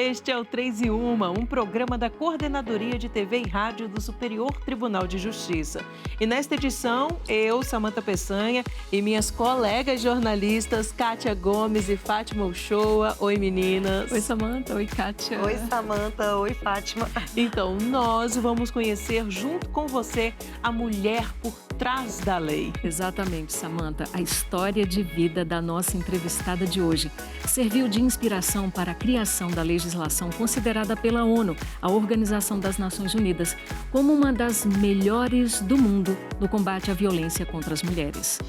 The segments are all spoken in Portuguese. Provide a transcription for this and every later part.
Este é o 3 e Uma, um programa da Coordenadoria de TV e Rádio do Superior Tribunal de Justiça. E nesta edição, eu, Samantha Peçanha, e minhas colegas jornalistas, Kátia Gomes e Fátima Uchoa. Oi, meninas. Oi, Samantha. Oi, Kátia. Oi, Samantha. Oi, Fátima. Então, nós vamos conhecer junto com você a mulher por trás da lei. Exatamente, Samantha. A história de vida da nossa entrevistada de hoje serviu de inspiração para a criação da legislação considerada pela ONU, a Organização das Nações Unidas, como uma das melhores do mundo no combate à violência contra as mulheres.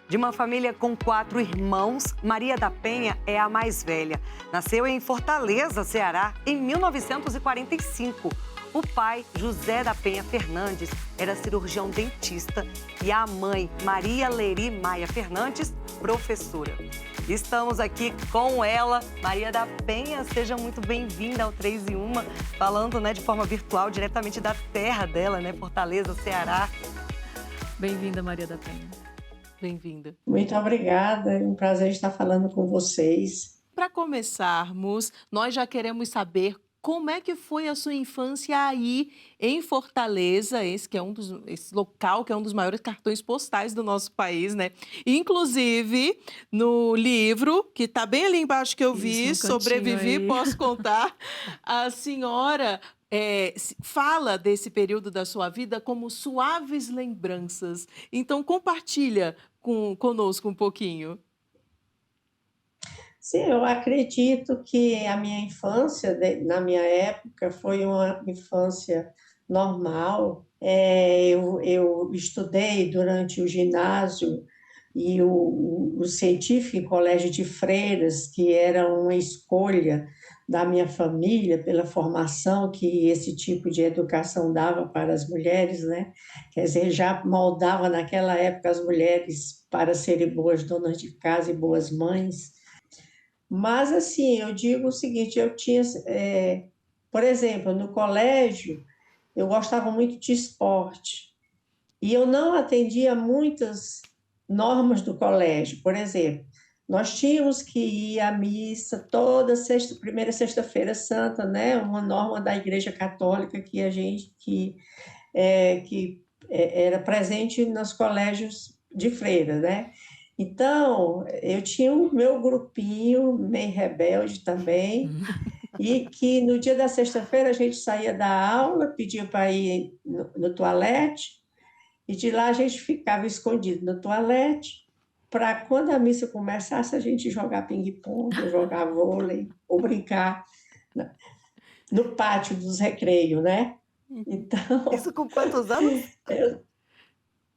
De uma família com 4 irmãos, Maria da Penha é a mais velha. Nasceu em Fortaleza, Ceará, em 1945. O pai, José da Penha Fernandes, era cirurgião dentista e a mãe, Maria Leri Maia Fernandes, professora. Estamos aqui com ela, Maria da Penha. Seja muito bem-vinda ao 3 e Uma, falando de forma virtual, diretamente da terra dela, Fortaleza, Ceará. Bem-vinda, Maria da Penha. Bem-vinda. Muito obrigada, é um prazer estar falando com vocês. Para começarmos, nós já queremos saber como é que foi a sua infância aí em Fortaleza, esse local que é um dos maiores cartões postais do nosso país, Inclusive, no livro, que está bem ali embaixo que eu vi, Sobrevivi, Posso Contar, a senhora fala desse período da sua vida como suaves lembranças. Então, compartilha conosco um pouquinho. Sim, eu acredito que a minha infância, na minha época, foi uma infância normal. Eu estudei durante o ginásio e o científico em colégio de freiras, que era uma escolha da minha família pela formação que esse tipo de educação dava para as mulheres, Quer dizer, já moldava naquela época as mulheres para serem boas donas de casa e boas mães. Mas, assim, eu digo o seguinte, eu tinha, por exemplo, no colégio, eu gostava muito de esporte e eu não atendia muitas normas do colégio. Por exemplo, nós tínhamos que ir à missa toda primeira sexta-feira santa, Uma norma da Igreja Católica que era presente nos colégios de freira, Então, eu tinha o meu grupinho, meio rebelde também, e que no dia da sexta-feira a gente saía da aula, pedia para ir no toalete, e de lá a gente ficava escondido no toalete, para quando a missa começasse a gente jogar ping-pong, ou jogar vôlei, ou brincar no pátio dos recreios, Então... Isso com quantos anos?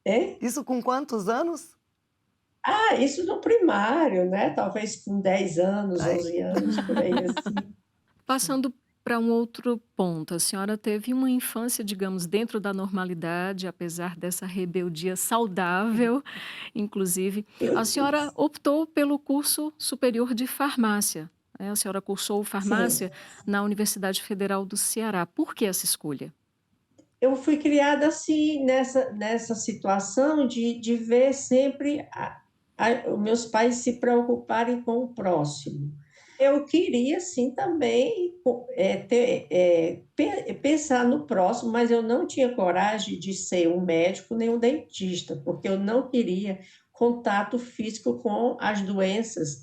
Hein? Isso com quantos anos? Isso no primário, Talvez com 10 anos, 11 anos, por aí assim. Passando para um outro ponto, a senhora teve uma infância, digamos, dentro da normalidade, apesar dessa rebeldia saudável, inclusive. A senhora optou pelo curso superior de farmácia, A senhora cursou farmácia na Universidade Federal do Ceará. Por que essa escolha? Eu fui criada assim, nessa situação de ver sempre os meus pais se preocuparem com o próximo. Eu queria, sim, também pensar no próximo, mas eu não tinha coragem de ser um médico nem um dentista, porque eu não queria contato físico com as doenças,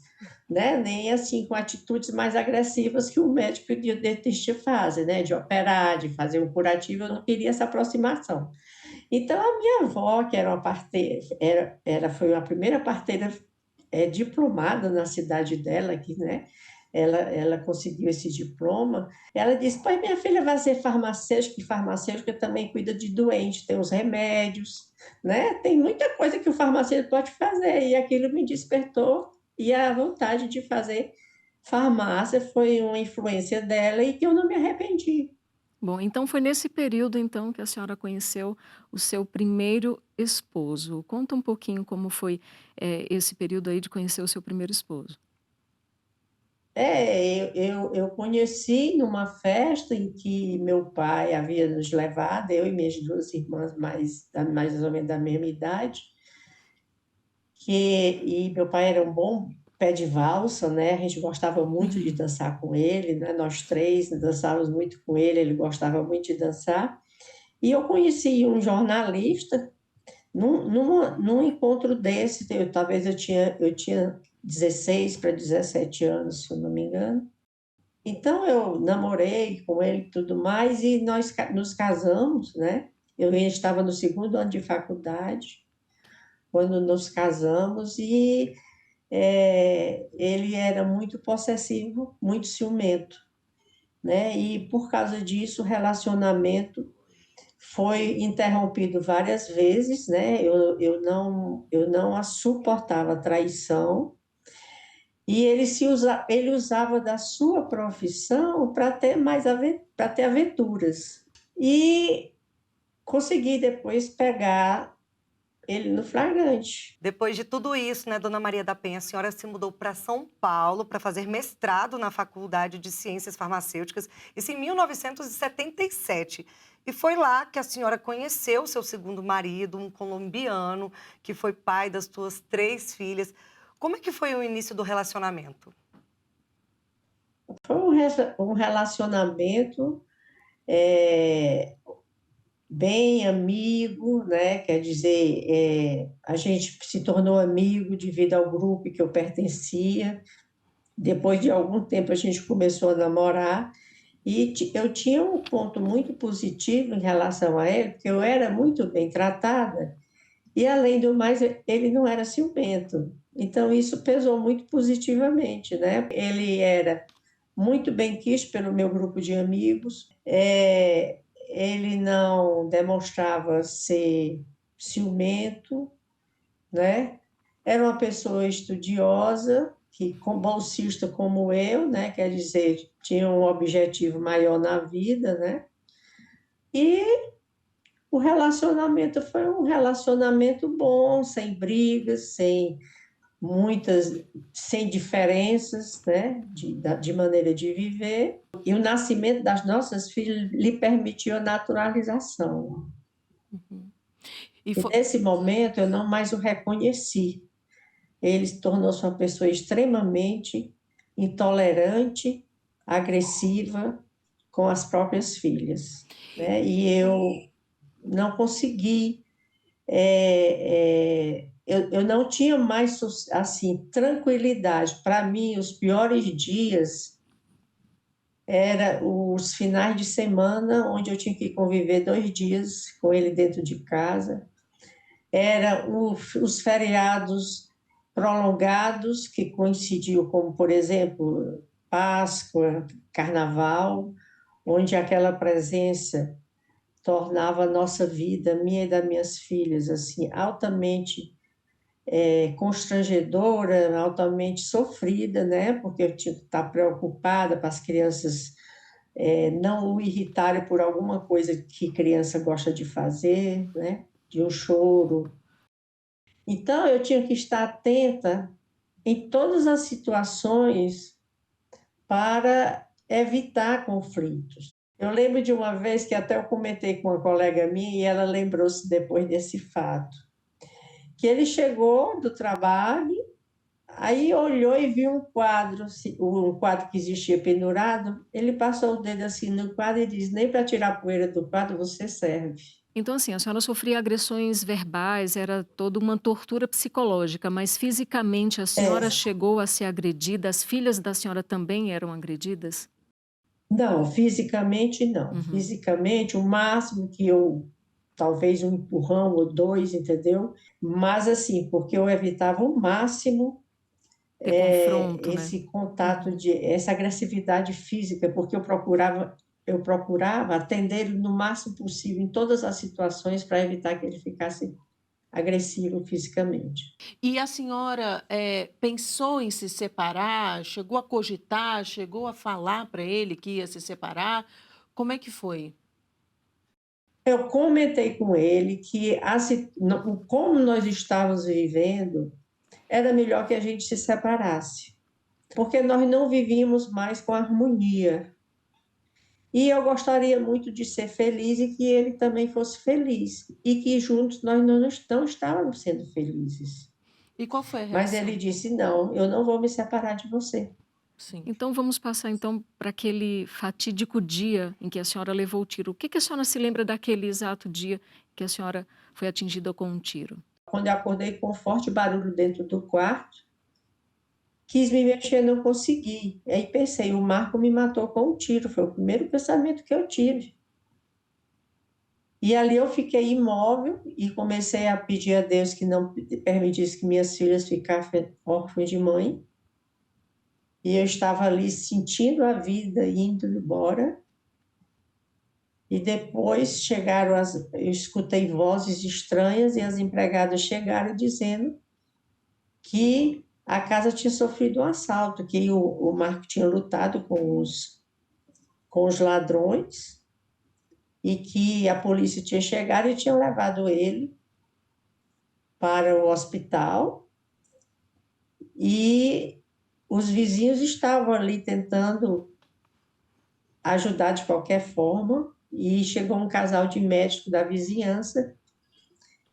nem assim com atitudes mais agressivas que o médico e o dentista fazem, de operar, de fazer um curativo, eu não queria essa aproximação. Então, a minha avó, que era uma parteira, foi a primeira parteira diplomada na cidade dela, aqui, ela conseguiu esse diploma. Ela disse: pai, minha filha vai ser farmacêutica, e farmacêutica também cuida de doente, tem os remédios, Tem muita coisa que o farmacêutico pode fazer, e aquilo me despertou, e a vontade de fazer farmácia foi uma influência dela e que eu não me arrependi. Bom, então foi nesse período então que a senhora conheceu o seu primeiro esposo. Conta um pouquinho como foi esse período aí de conhecer o seu primeiro esposo. Eu conheci numa festa em que meu pai havia nos levado, eu e minhas 2 irmãs mais ou menos da mesma idade, e meu pai era um bom pé de valsa, né? A gente gostava muito de dançar com ele, né? Nós três dançávamos muito com ele, ele gostava muito de dançar. E eu conheci um jornalista num encontro desse, talvez eu tinha 16 para 17 anos, se eu não me engano. Então eu namorei com ele e tudo mais, e nós nos casamos, né? Eu ainda estava no segundo ano de faculdade, quando nos casamos, e ele era muito possessivo, muito ciumento, né? E por causa disso, o relacionamento foi interrompido várias vezes, né? Eu não a suportava a traição, e ele usava da sua profissão para ter para ter aventuras. E consegui depois pegar ele no flagrante. Depois de tudo isso, né, dona Maria da Penha, a senhora se mudou para São Paulo para fazer mestrado na Faculdade de Ciências Farmacêuticas, isso em 1977. E foi lá que a senhora conheceu seu segundo marido, um colombiano, que foi pai das suas 3 filhas. Como é que foi o início do relacionamento? Foi um relacionamento é, bem amigo, né? Quer dizer, a gente se tornou amigo devido ao grupo que eu pertencia. Depois de algum tempo, a gente começou a namorar. E eu tinha um ponto muito positivo em relação a ele, porque eu era muito bem tratada, e além do mais, ele não era ciumento. Então, isso pesou muito positivamente, né? Ele era muito bem quisto pelo meu grupo de amigos, ele não demonstrava ser ciumento, né? Era uma pessoa estudiosa, que, com bolsista como eu, né? Quer dizer, tinha um objetivo maior na vida, né? E o relacionamento foi um relacionamento bom, sem brigas, sem diferenças, né? De maneira de viver. E o nascimento das nossas filhas lhe permitiu a naturalização. E E nesse momento eu não mais o reconheci. Ele tornou-se uma pessoa extremamente intolerante, agressiva com as próprias filhas, né? E eu não consegui, eu não tinha mais assim tranquilidade. Para mim, os piores dias eram os finais de semana, onde eu tinha que conviver 2 dias com ele dentro de casa. Eram os feriados prolongados, que coincidiam, como, por exemplo, Páscoa, Carnaval, onde aquela presença tornava a nossa vida, minha e das minhas filhas, assim, altamente constrangedora, altamente sofrida, né? Porque eu tinha que estar preocupada para as crianças não o irritarem por alguma coisa que criança gosta de fazer, né? De um choro. Então, eu tinha que estar atenta em todas as situações para evitar conflitos. Eu lembro de uma vez que até eu comentei com uma colega minha e ela lembrou-se depois desse fato, que ele chegou do trabalho, aí olhou e viu um quadro que existia pendurado, ele passou o dedo assim no quadro e disse: nem para tirar a poeira do quadro você serve. Então, assim, a senhora sofria agressões verbais, era toda uma tortura psicológica, mas fisicamente a senhora chegou a ser agredida? As filhas da senhora também eram agredidas? Não, fisicamente não. Uhum. Fisicamente, o máximo que talvez um empurrão ou 2, entendeu? Mas assim, porque eu evitava o máximo Ter confronto, né? esse contato, essa agressividade física, porque eu procurava atender ele no máximo possível em todas as situações para evitar que ele ficasse agressivo fisicamente. E a senhora, pensou em se separar? Chegou a cogitar? Chegou a falar para ele que ia se separar? Como é que foi? Eu comentei com ele que como nós estávamos vivendo, era melhor que a gente se separasse, porque nós não vivíamos mais com harmonia. E eu gostaria muito de ser feliz e que ele também fosse feliz, e que juntos nós não estávamos sendo felizes. E qual foi a Mas ele reação? disse: não, eu não vou me separar de você. Sim. Então vamos passar então para aquele fatídico dia em que a senhora levou o tiro. O que que a senhora se lembra daquele exato dia que a senhora foi atingida com um tiro? Quando eu acordei com um forte barulho dentro do quarto, quis me mexer, não consegui. Aí pensei, o Marco me matou com um tiro. Foi o primeiro pensamento que eu tive. E ali eu fiquei imóvel e comecei a pedir a Deus que não permitisse que minhas filhas ficassem órfãs de mãe. E eu estava ali sentindo a vida indo embora. E depois eu escutei vozes estranhas e as empregadas chegaram dizendo que a casa tinha sofrido um assalto, que o Marco tinha lutado com os ladrões e que a polícia tinha chegado e tinha levado ele para o hospital e os vizinhos estavam ali tentando ajudar de qualquer forma e chegou um casal de médicos da vizinhança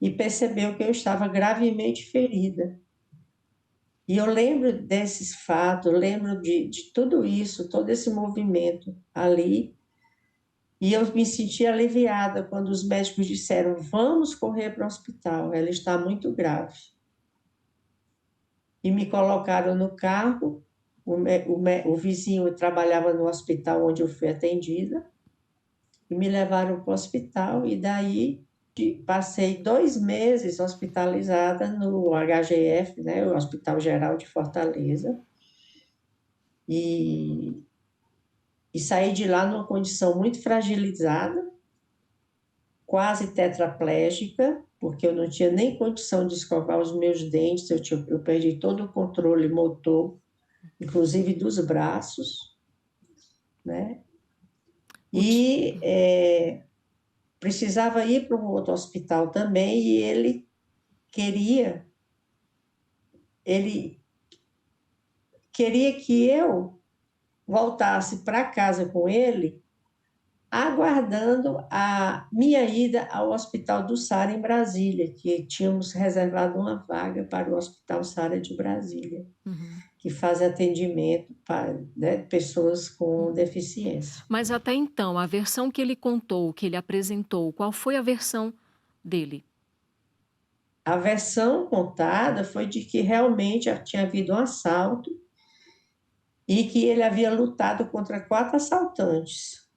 e percebeu que eu estava gravemente ferida. E eu lembro desses fatos, lembro de tudo isso, todo esse movimento ali, e eu me senti aliviada quando os médicos disseram: vamos correr para o hospital, ela está muito grave. E me colocaram no carro, o vizinho trabalhava no hospital onde eu fui atendida, e me levaram para o hospital, e daí passei 2 meses hospitalizada no HGF, né, o Hospital Geral de Fortaleza, e, e saí de lá numa condição muito fragilizada, quase tetraplégica, porque eu não tinha nem condição de escovar os meus dentes, eu perdi todo o controle motor, inclusive dos braços, né? E precisava ir para um outro hospital também, e queria, ele queria que eu voltasse para casa com ele, aguardando a minha ida ao Hospital do Sara em Brasília, que tínhamos reservado uma vaga para o Hospital Sara de Brasília, Uhum. que faz atendimento para, né, pessoas com deficiência. Mas até então, a versão que ele contou, que ele apresentou, qual foi a versão dele? A versão contada foi de que realmente tinha havido um assalto e que ele havia lutado contra 4 assaltantes,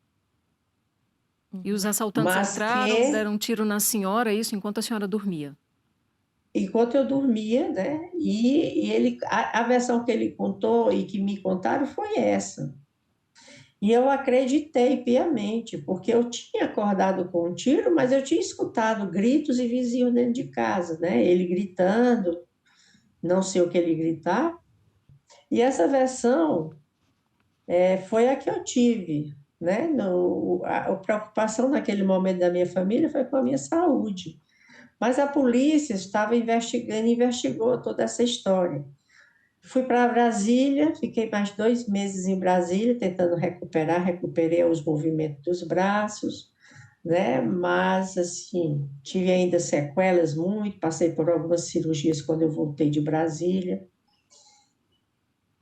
E os assaltantes mas entraram, que, deram um tiro na senhora, isso enquanto a senhora dormia? enquanto eu dormia, né, a versão que ele contou e que me contaram foi essa. E eu acreditei piamente, porque eu tinha acordado com um tiro, mas eu tinha escutado gritos e vizinhos dentro de casa, né? Ele gritando, não sei o que ele gritar. E essa versão foi a que eu tive, né? A preocupação naquele momento da minha família foi com a minha saúde. Mas a polícia estava investigando e investigou toda essa história. Fui para Brasília, fiquei mais 2 meses em Brasília, tentando recuperei os movimentos dos braços, né? Mas, assim, tive ainda sequelas muito, passei por algumas cirurgias quando eu voltei de Brasília.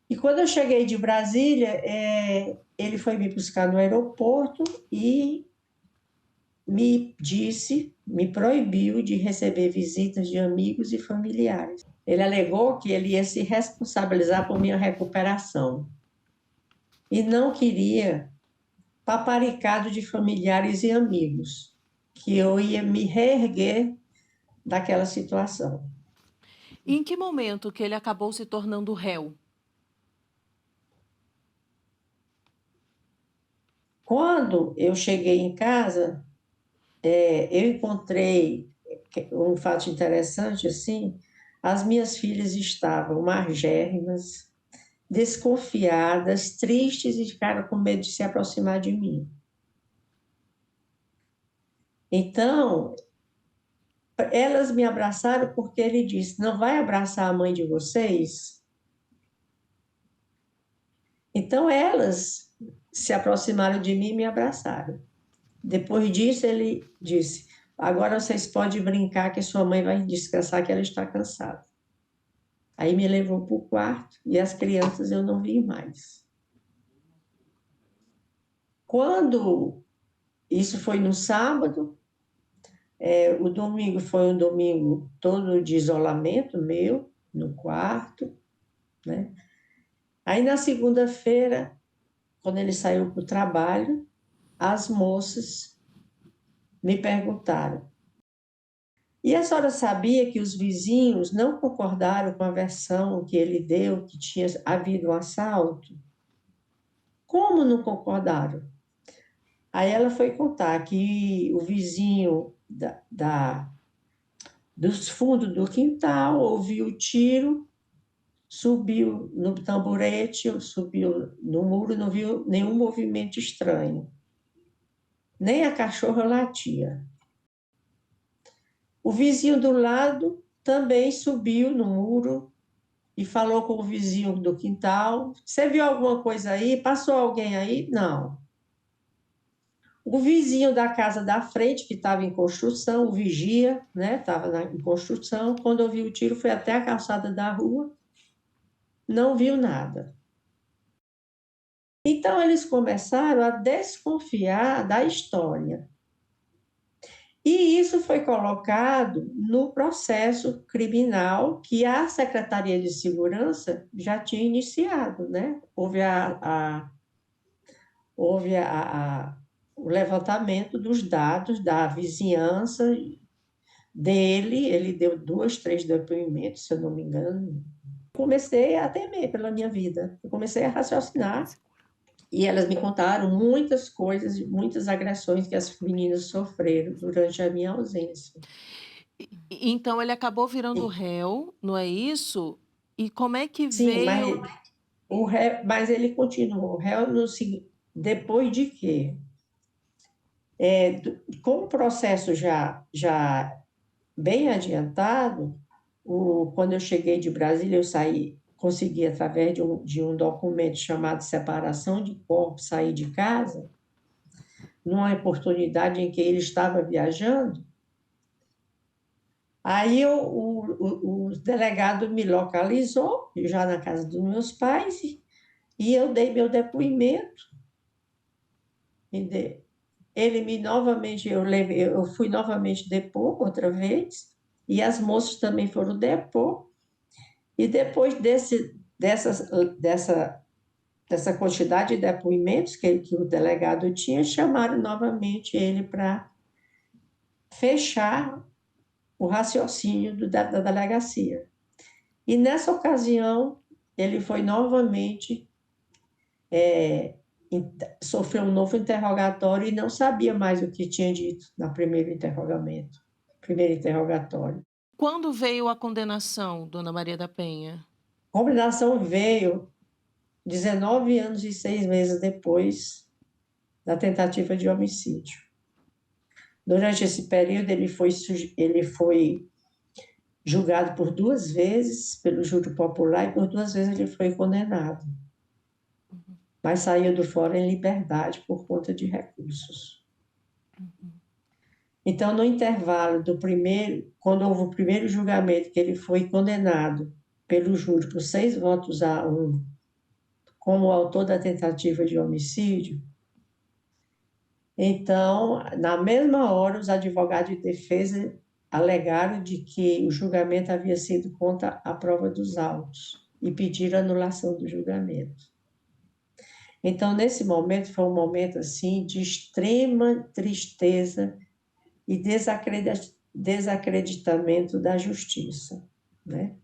E quando eu cheguei de Brasília, ele foi me buscar no aeroporto e me proibiu de receber visitas de amigos e familiares. Ele alegou que ele ia se responsabilizar por minha recuperação e não queria paparicado de familiares e amigos, que eu ia me reerguer daquela situação. E em que momento que ele acabou se tornando réu? Quando eu cheguei em casa, eu encontrei um fato interessante, assim, as minhas filhas estavam magérrimas, desconfiadas, tristes e ficaram com medo de se aproximar de mim. Então, elas me abraçaram porque ele disse: não vai abraçar a mãe de vocês? Então, elas se aproximaram de mim e me abraçaram. Depois disso, ele disse: agora vocês podem brincar que sua mãe vai descansar, que ela está cansada. Aí me levou para o quarto e as crianças eu não vi mais. Quando isso foi no sábado, o domingo foi um domingo todo de isolamento meu, no quarto, né? Aí na segunda-feira, quando ele saiu para o trabalho, as moças me perguntaram: e a senhora sabia que os vizinhos não concordaram com a versão que ele deu, que tinha havido um assalto? Como não concordaram? Aí ela foi contar que o vizinho dos fundos do quintal ouviu o tiro, subiu no tamborete, subiu no muro, não viu nenhum movimento estranho. Nem a cachorra latia. O vizinho do lado também subiu no muro e falou com o vizinho do quintal: você viu alguma coisa aí? Passou alguém aí? Não. O vizinho da casa da frente, que estava em construção, o vigia, né, estava em construção, quando ouviu o tiro, foi até a calçada da rua, não viu nada. Então, eles começaram a desconfiar da história. E isso foi colocado no processo criminal que a Secretaria de Segurança já tinha iniciado, né? Houve o levantamento dos dados da vizinhança dele, ele deu 2, 3 depoimentos, se eu não me engano. Comecei a temer pela minha vida, eu comecei a raciocinar, e elas me contaram muitas coisas, muitas agressões que as meninas sofreram durante a minha ausência. Então ele acabou virando réu, não é isso? E como é que Sim, veio? mas ele continuou réu depois de quê? Com o processo já bem adiantado, quando eu cheguei de Brasília, consegui, através de um documento chamado separação de corpos, sair de casa, numa oportunidade em que ele estava viajando. Aí o delegado me localizou, já na casa dos meus pais, e eu dei meu depoimento. Eu fui novamente depor outra vez, e as moças também foram depor. E depois dessa quantidade de depoimentos que o delegado tinha, chamaram novamente ele para fechar o raciocínio da delegacia. E nessa ocasião, ele foi novamente, sofreu um novo interrogatório e não sabia mais o que tinha dito no primeiro interrogatório. Quando veio a condenação, dona Maria da Penha? A condenação veio 19 anos e 6 meses depois da tentativa de homicídio. Durante esse período, ele foi julgado por 2 vezes pelo júri popular e por 2 vezes ele foi condenado. Mas saiu do fórum em liberdade por conta de recursos. Então, no intervalo quando houve o primeiro julgamento, que ele foi condenado pelo júri por 6 votos a 1, como autor da tentativa de homicídio, então, na mesma hora, os advogados de defesa alegaram de que o julgamento havia sido contra a prova dos autos e pediram anulação do julgamento. Então, nesse momento, foi um momento assim de extrema tristeza e desacreditamento da justiça, né?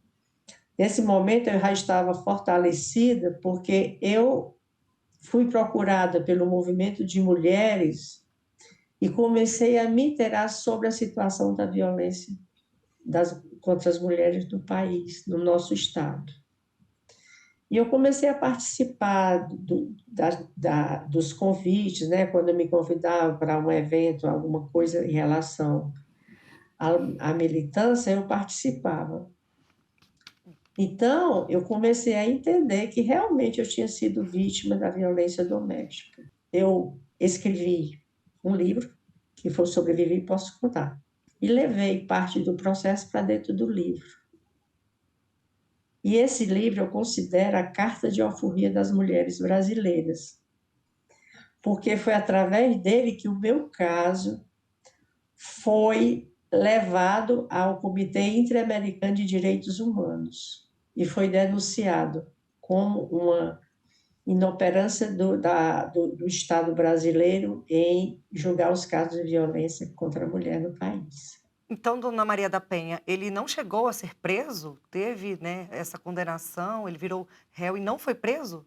Nesse momento, eu já estava fortalecida porque eu fui procurada pelo movimento de mulheres e comecei a me inteirar sobre a situação da violência contra as mulheres do país, no nosso estado. E eu comecei a participar dos convites, né? Quando me convidavam para um evento, alguma coisa em relação à militância, eu participava. Então, eu comecei a entender que realmente eu tinha sido vítima da violência doméstica. Eu escrevi um livro, que foi Sobreviver e Posso Contar, e levei parte do processo para dentro do livro. E esse livro eu considero a carta de alforria das mulheres brasileiras, porque foi através dele que o meu caso foi levado ao Comitê Interamericano de Direitos Humanos e foi denunciado como uma inoperância do Estado brasileiro em julgar os casos de violência contra a mulher no país. Então, dona Maria da Penha, ele não chegou a ser preso? Teve, né, essa condenação, ele virou réu e não foi preso?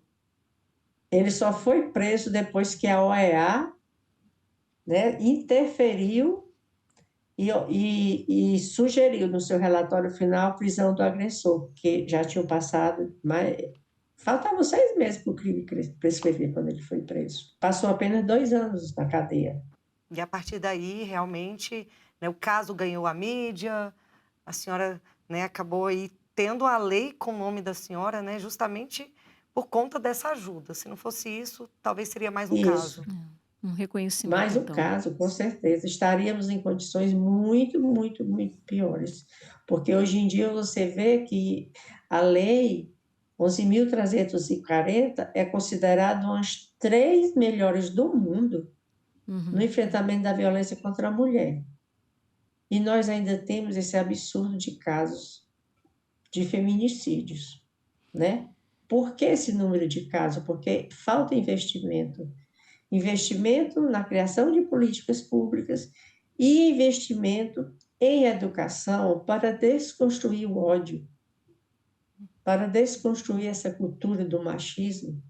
Ele só foi preso depois que a OEA, né, interferiu e sugeriu no seu relatório final a prisão do agressor, porque já tinham passado, mas faltavam 6 meses para o crime prescrever quando ele foi preso. Passou apenas 2 anos na cadeia. E a partir daí, realmente, né, o caso ganhou a mídia, a senhora, né, acabou aí tendo a lei com o nome da senhora, né, justamente por conta dessa ajuda. Se não fosse isso, talvez seria mais um Isso. caso. Um reconhecimento, Mais um então. caso, com certeza. Estaríamos em condições muito, muito, muito piores. Porque hoje em dia você vê que a lei 11.340 é considerada uma das 3 melhores do mundo no enfrentamento da violência contra a mulher. E nós ainda temos esse absurdo de casos de feminicídios, né? Por que esse número de casos? Porque falta investimento. Investimento na criação de políticas públicas e investimento em educação para desconstruir o ódio, para desconstruir essa cultura do machismo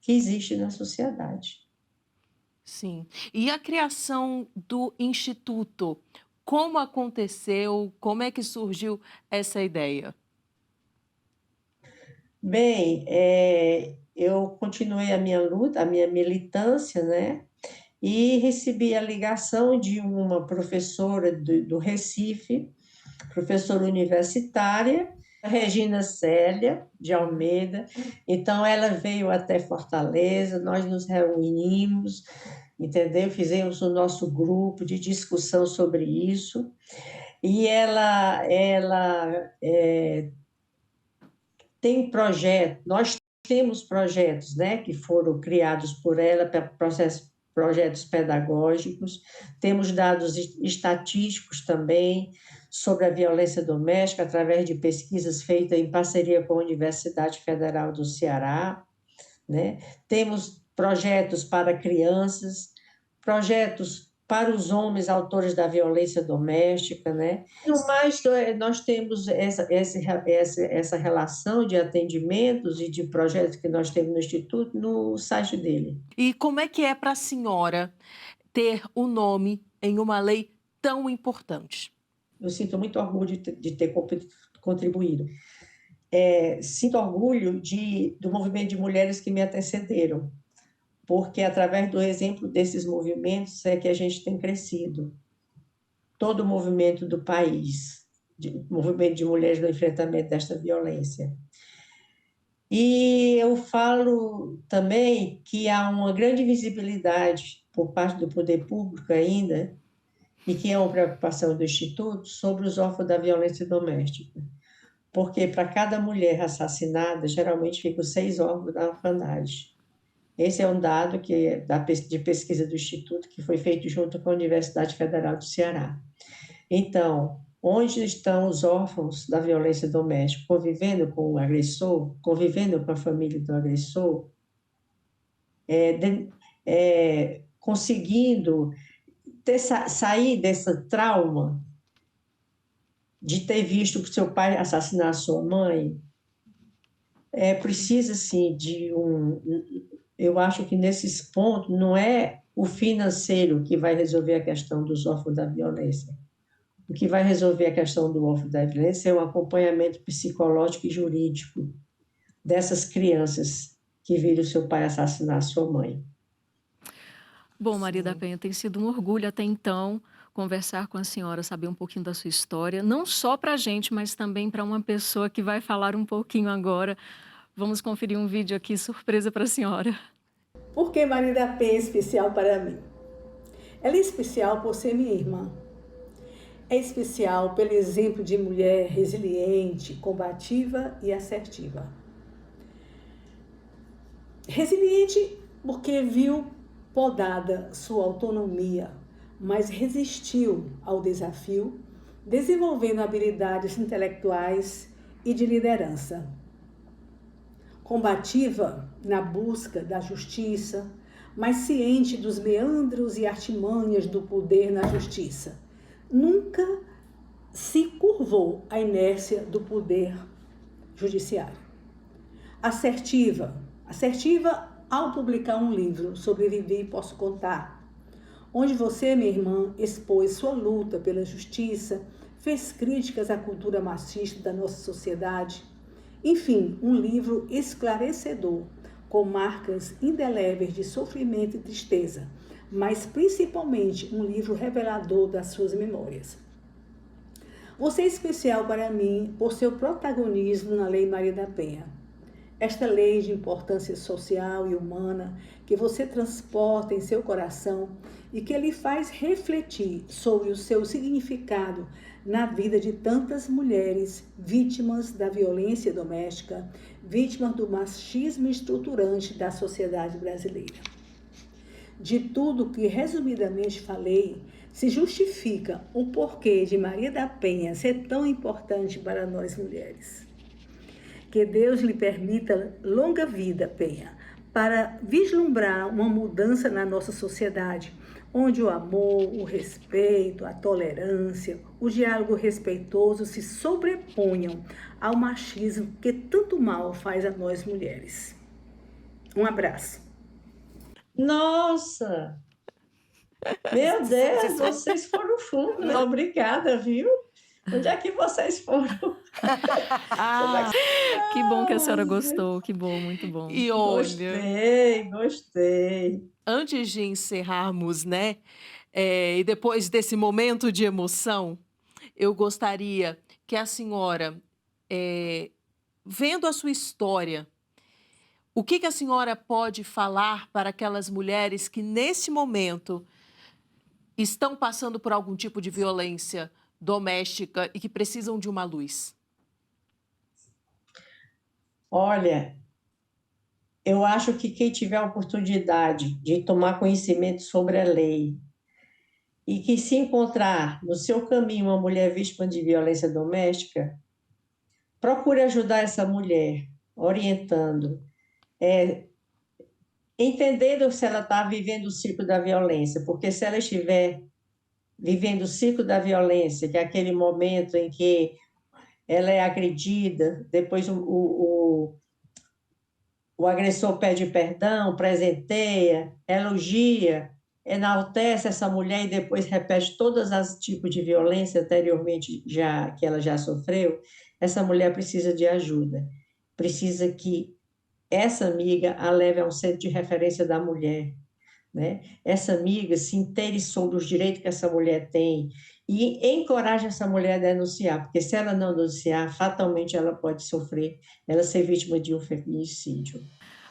que existe na sociedade. Sim. E a criação do instituto, como aconteceu? Como é que surgiu essa ideia? Bem, eu continuei a minha luta, a minha militância, né? E recebi a ligação de uma professora do Recife, professora universitária, Regina Célia de Almeida. Então, ela veio até Fortaleza, nós nos reunimos, entendeu? Fizemos o nosso grupo de discussão sobre isso. E ela tem projeto, nós temos projetos, né, que foram criados por ela, projetos pedagógicos, temos dados estatísticos também sobre a violência doméstica, através de pesquisas feitas em parceria com a Universidade Federal do Ceará, né? Temos projetos para crianças, projetos para os homens autores da violência doméstica, né? No mais, nós temos essa relação de atendimentos e de projetos que nós temos no Instituto no site dele. E como é que é para a senhora ter o nome em uma lei tão importante? Eu sinto muito orgulho de ter contribuído. Sinto orgulho do movimento de mulheres que me antecederam, porque através do exemplo desses movimentos é que a gente tem crescido. Todo o movimento do país, movimento de mulheres no enfrentamento desta violência. E eu falo também que há uma grande visibilidade por parte do poder público ainda, e que é uma preocupação do Instituto, sobre os órfãos da violência doméstica. Porque para cada mulher assassinada, geralmente ficam 6 órfãos da orfandade. Esse é um dado de pesquisa do Instituto, que foi feito junto com a Universidade Federal do Ceará. Então, onde estão os órfãos da violência doméstica? Convivendo com o agressor, convivendo com a família do agressor, conseguindo sair desse trauma de ter visto o seu pai assassinar a sua mãe. Precisa, assim, eu acho que nesses pontos não é o financeiro que vai resolver a questão dos órfãos da violência. O que vai resolver a questão do órfão da violência é o acompanhamento psicológico e jurídico dessas crianças que viram o seu pai assassinar a sua mãe. Bom, Maria da Penha, tem sido um orgulho até então conversar com a senhora, saber um pouquinho da sua história, não só para a gente, mas também para uma pessoa que vai falar um pouquinho agora. Vamos conferir um vídeo aqui, surpresa para a senhora. Por que Maria da Penha é especial para mim? Ela é especial por ser minha irmã. é especial pelo exemplo de mulher resiliente, combativa e assertiva. Resiliente porque viu podada sua autonomia, mas resistiu ao desafio, desenvolvendo habilidades intelectuais e de liderança. Combativa na busca da justiça, mas ciente dos meandros e artimanhas do poder na justiça. Nunca se curvou à inércia do poder judiciário. Assertiva ao publicar um livro, Sobrevivi e Posso Contar, onde você, minha irmã, expôs sua luta pela justiça, fez críticas à cultura machista da nossa sociedade. Enfim, um livro esclarecedor, com marcas indeléveis de sofrimento e tristeza, mas principalmente um livro revelador das suas memórias. Você é especial para mim por seu protagonismo na Lei Maria da Penha. Esta lei de importância social e humana que você transporta em seu coração e que lhe faz refletir sobre o seu significado na vida de tantas mulheres vítimas da violência doméstica, vítimas do machismo estruturante da sociedade brasileira. De tudo que resumidamente falei, se justifica o porquê de Maria da Penha ser tão importante para nós mulheres. Que Deus lhe permita longa vida, Penha, para vislumbrar uma mudança na nossa sociedade, onde o amor, o respeito, a tolerância, o diálogo respeitoso se sobreponham ao machismo que tanto mal faz a nós mulheres. Um abraço. Nossa! Meu Deus, vocês foram fundo. Obrigada, viu? Onde é que vocês foram? Que bom que a senhora gostou, que bom, muito bom. E olha, Gostei. antes de encerrarmos, né, e depois desse momento de emoção, eu gostaria que a senhora, vendo a sua história, o que a senhora pode falar para aquelas mulheres que, nesse momento, estão passando por algum tipo de violência doméstica e que precisam de uma luz? Olha, eu acho que quem tiver a oportunidade de tomar conhecimento sobre a lei e que se encontrar no seu caminho uma mulher vítima de violência doméstica, procure ajudar essa mulher, orientando, entendendo se ela está vivendo o ciclo da violência, porque se ela estiver vivendo o ciclo da violência, que é aquele momento em que ela é agredida, depois o agressor pede perdão, presenteia, elogia, enaltece essa mulher e depois repete todos os tipos de violência anteriormente que ela já sofreu, essa mulher precisa de ajuda. Precisa que essa amiga a leve a um centro de referência da mulher, né? Essa amiga se inteire sobre os direitos que essa mulher tem e encoraje essa mulher a denunciar, porque se ela não denunciar, fatalmente ela pode sofrer, ela ser vítima de um feminicídio.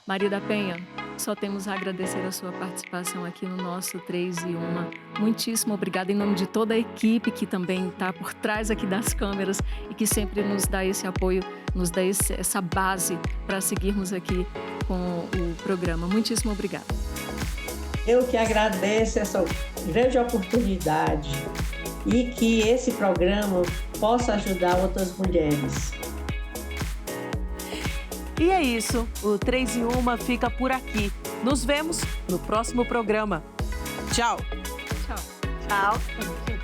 Maria da Penha, só temos a agradecer a sua participação aqui no nosso 3 em 1. Muitíssimo obrigada em nome de toda a equipe que também está por trás aqui das câmeras e que sempre nos dá esse apoio, nos dá essa base para seguirmos aqui com o programa. Muitíssimo obrigada. Eu que agradeço essa grande oportunidade e que esse programa possa ajudar outras mulheres. E é isso, o 3 em 1 fica por aqui. Nos vemos no próximo programa. Tchau! Tchau. Tchau.